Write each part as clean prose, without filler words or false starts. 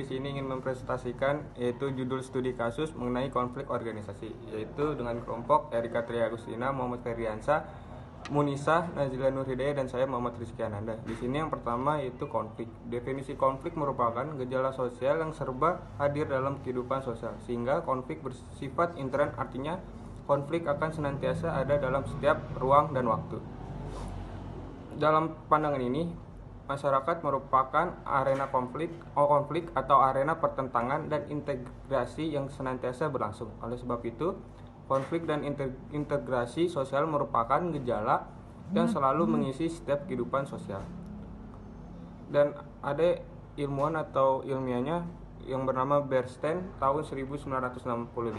sini ingin mempresentasikan yaitu judul studi kasus mengenai konflik organisasi, yaitu dengan kelompok Erika Tri Agustina, Muhammad Ferdiansa, Munisa, Nazila Nur Hidayah, dan saya Muhammad Rizky Ananda. Di sini yang pertama yaitu konflik. Definisi konflik merupakan gejala sosial yang serba hadir dalam kehidupan sosial, sehingga konflik bersifat intern, artinya konflik akan senantiasa ada dalam setiap ruang dan waktu. Dalam pandangan ini, masyarakat merupakan arena konflik atau arena pertentangan dan integrasi yang senantiasa berlangsung. Oleh sebab itu, konflik dan integrasi sosial merupakan gejala yang selalu mengisi setiap kehidupan sosial. Dan ada ilmuwan atau ilmiahnya yang bernama Bernstein tahun 1965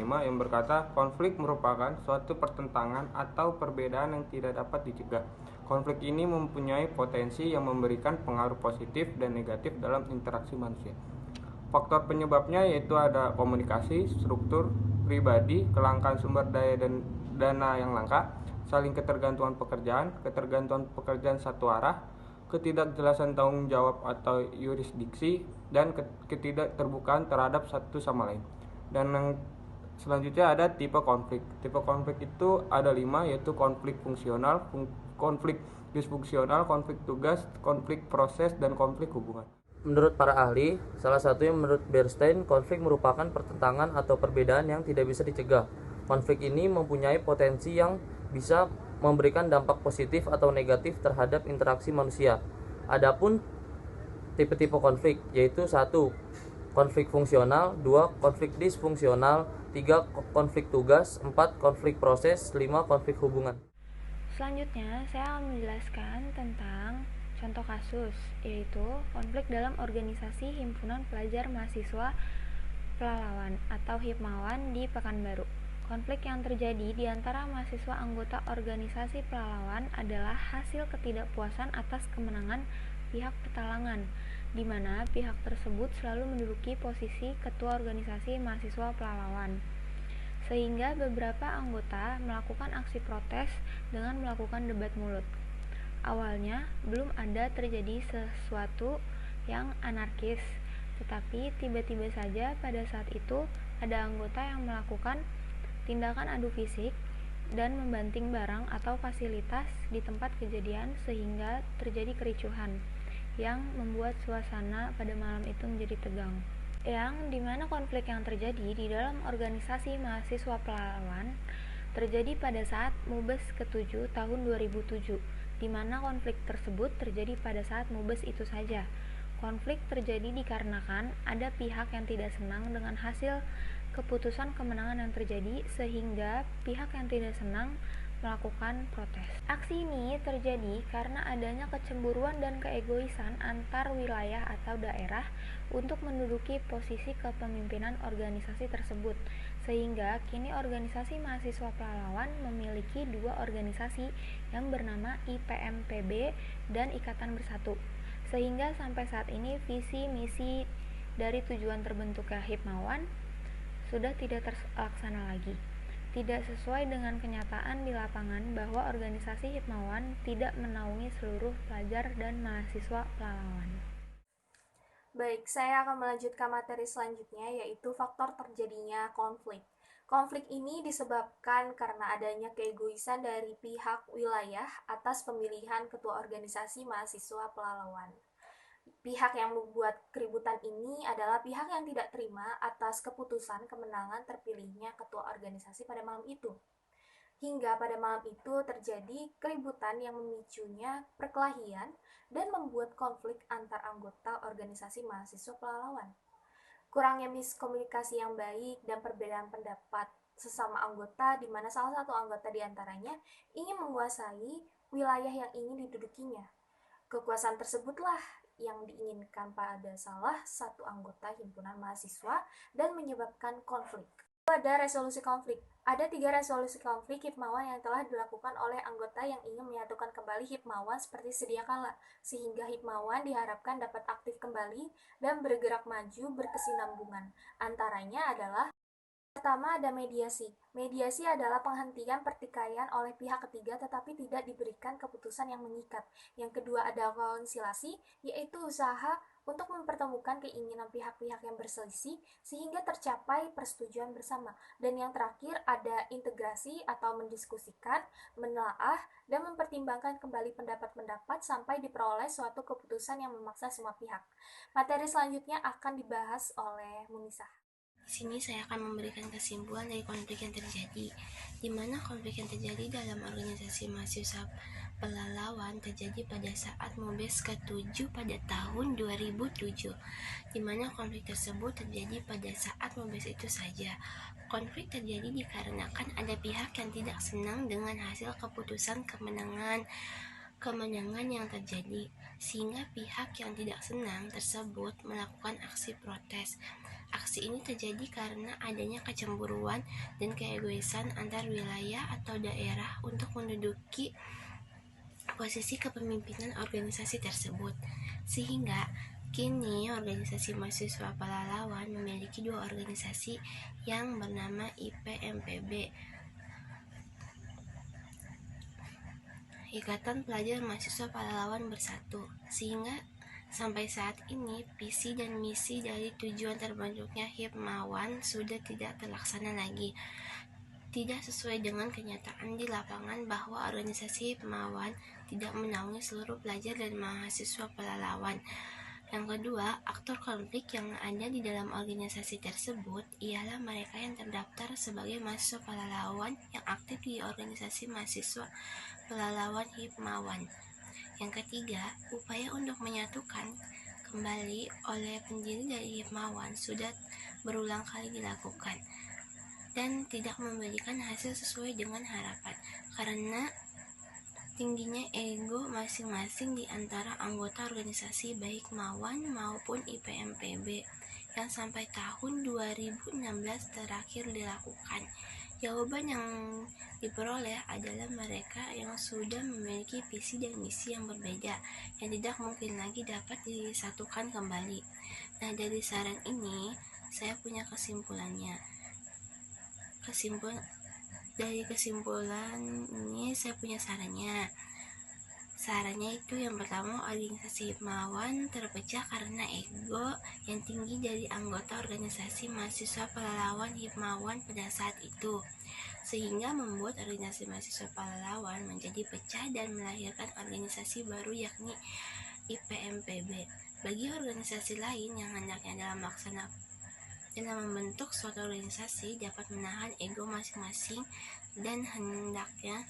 yang berkata, konflik merupakan suatu pertentangan atau perbedaan yang tidak dapat dicegah. Konflik ini mempunyai potensi yang memberikan pengaruh positif dan negatif dalam interaksi manusia. Faktor penyebabnya yaitu ada komunikasi, struktur pribadi, kelangkaan sumber daya dan dana yang langka, saling ketergantungan pekerjaan satu arah, ketidakjelasan tanggung jawab atau yurisdiksi, dan ketidakterbukaan terhadap satu sama lain. Dan yang selanjutnya ada tipe konflik. Tipe konflik itu ada 5, yaitu konflik fungsional, konflik disfungsional, konflik tugas, konflik proses, dan konflik hubungan. Menurut para ahli, salah satunya menurut Bernstein, konflik merupakan pertentangan atau perbedaan yang tidak bisa dicegah. Konflik ini mempunyai potensi yang bisa memberikan dampak positif atau negatif terhadap interaksi manusia. Adapun tipe-tipe konflik yaitu 1. Konflik fungsional, 2. Konflik disfungsional, 3. Konflik tugas, 4. Konflik proses, 5. Konflik hubungan. Selanjutnya, saya akan menjelaskan tentang contoh kasus, yaitu konflik dalam organisasi Himpunan Pelajar Mahasiswa Pelalawan atau Hipmawan di Pekanbaru. Konflik yang terjadi di antara mahasiswa anggota organisasi Pelalawan adalah hasil ketidakpuasan atas kemenangan pihak Petalangan, di mana pihak tersebut selalu menduduki posisi ketua organisasi mahasiswa Pelalawan. Sehingga beberapa anggota melakukan aksi protes dengan melakukan debat mulut. Awalnya belum ada terjadi sesuatu yang anarkis, tetapi tiba-tiba saja pada saat itu ada anggota yang melakukan tindakan adu fisik dan membanting barang atau fasilitas di tempat kejadian sehingga terjadi kericuhan yang membuat suasana pada malam itu menjadi tegang. Yang dimana konflik yang terjadi di dalam organisasi mahasiswa Pelalawan terjadi pada saat Mubes ke-7 tahun 2007, di mana konflik tersebut terjadi pada saat Mubes itu saja. Konflik terjadi dikarenakan ada pihak yang tidak senang dengan hasil keputusan kemenangan yang terjadi, sehingga pihak yang tidak senang melakukan protes. Aksi ini terjadi karena adanya kecemburuan dan keegoisan antar wilayah atau daerah untuk menduduki posisi kepemimpinan organisasi tersebut, sehingga kini organisasi mahasiswa Pelalawan memiliki 2 organisasi yang bernama IPMPB dan Ikatan Bersatu, sehingga sampai saat ini visi misi dari tujuan terbentuknya Hipmawan sudah tidak terlaksana lagi. Tidak sesuai dengan kenyataan di lapangan bahwa organisasi Hipmawan tidak menaungi seluruh pelajar dan mahasiswa Pelalawan. Baik, saya akan melanjutkan materi selanjutnya, yaitu faktor terjadinya konflik. Konflik ini disebabkan karena adanya keegoisan dari pihak wilayah atas pemilihan ketua organisasi mahasiswa Pelalawan. Pihak yang membuat keributan ini adalah pihak yang tidak terima atas keputusan kemenangan terpilihnya ketua organisasi pada malam itu. Hingga pada malam itu terjadi keributan yang memicunya perkelahian dan membuat konflik antar anggota organisasi mahasiswa Pelalawan. Kurangnya miskomunikasi yang baik dan perbedaan pendapat sesama anggota, di mana salah satu anggota diantaranya ingin menguasai wilayah yang ingin didudukinya. Kekuasaan tersebutlah yang diinginkan pada salah satu anggota himpunan mahasiswa dan menyebabkan konflik. Ada resolusi konflik. Ada 3 resolusi konflik Hipmawan yang telah dilakukan oleh anggota yang ingin menyatukan kembali Hipmawan seperti sedia kala, sehingga Hipmawan diharapkan dapat aktif kembali dan bergerak maju berkesinambungan. Antaranya adalah Pertama ada mediasi. Mediasi adalah penghentian pertikaian oleh pihak ketiga tetapi tidak diberikan keputusan yang mengikat. Yang kedua ada konsilasi, yaitu usaha untuk mempertemukan keinginan pihak-pihak yang berselisih sehingga tercapai persetujuan bersama. Dan yang terakhir ada integrasi atau mendiskusikan, menelaah, dan mempertimbangkan kembali pendapat-pendapat sampai diperoleh suatu keputusan yang memaksa semua pihak. Materi selanjutnya akan dibahas oleh Munisa. Di sini saya akan memberikan kesimpulan dari konflik yang terjadi, di mana konflik yang terjadi dalam organisasi mahasiswa Pelalawan terjadi pada saat MUBES ke-7 pada tahun 2007, di mana konflik tersebut terjadi pada saat MUBES itu saja. Konflik terjadi dikarenakan ada pihak yang tidak senang dengan hasil keputusan kemenangan yang terjadi, sehingga pihak yang tidak senang tersebut melakukan aksi protes. Aksi ini terjadi karena adanya kecemburuan dan keegoisan antar wilayah atau daerah untuk menduduki posisi kepemimpinan organisasi tersebut. Sehingga kini organisasi mahasiswa Pelalawan memiliki dua organisasi yang bernama IPMPB, Ikatan Pelajar Mahasiswa Pelalawan Bersatu, sehingga sampai saat ini, visi dan misi dari tujuan terbentuknya Hipmawan sudah tidak terlaksana lagi. Tidak sesuai dengan kenyataan di lapangan bahwa organisasi Hipmawan tidak menaungi seluruh pelajar dan mahasiswa Pelalawan. Yang kedua, aktor konflik yang ada di dalam organisasi tersebut ialah mereka yang terdaftar sebagai mahasiswa Pelalawan yang aktif di organisasi mahasiswa Pelalawan Hipmawan. Yang ketiga, upaya untuk menyatukan kembali oleh pendiri dari Hipmawan sudah berulang kali dilakukan dan tidak memberikan hasil sesuai dengan harapan karena tingginya ego masing-masing di antara anggota organisasi baik Mawan maupun IPMPB yang sampai tahun 2016 terakhir dilakukan. Jawaban yang diperoleh adalah mereka yang sudah memiliki visi dan misi yang berbeda, yang tidak mungkin lagi dapat disatukan kembali. Nah, dari saran ini, saya punya kesimpulannya. Dari kesimpulan ini, saya punya sarannya. Sarannya itu yang pertama, organisasi Hipmawan terpecah karena ego yang tinggi dari anggota organisasi mahasiswa Pelalawan Hipmawan pada saat itu, sehingga membuat organisasi mahasiswa Pelalawan menjadi pecah dan melahirkan organisasi baru yakni IPMPB. Bagi organisasi lain yang hendaknya dalam membentuk suatu organisasi dapat menahan ego masing-masing dan hendaknya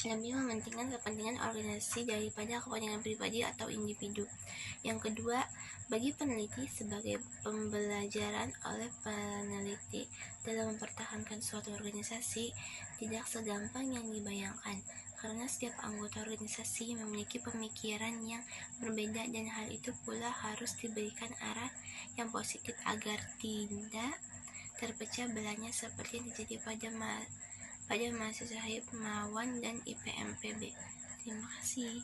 lebih mementingkan kepentingan organisasi daripada kepentingan pribadi atau individu. Yang kedua, bagi peneliti sebagai pembelajaran oleh peneliti dalam mempertahankan suatu organisasi tidak segampang yang dibayangkan, karena setiap anggota organisasi memiliki pemikiran yang berbeda dan hal itu pula harus diberikan arah yang positif agar tidak terpecah belahnya seperti yang terjadi pada mahasiswa Hipmawan dan IPMPB. Terima kasih.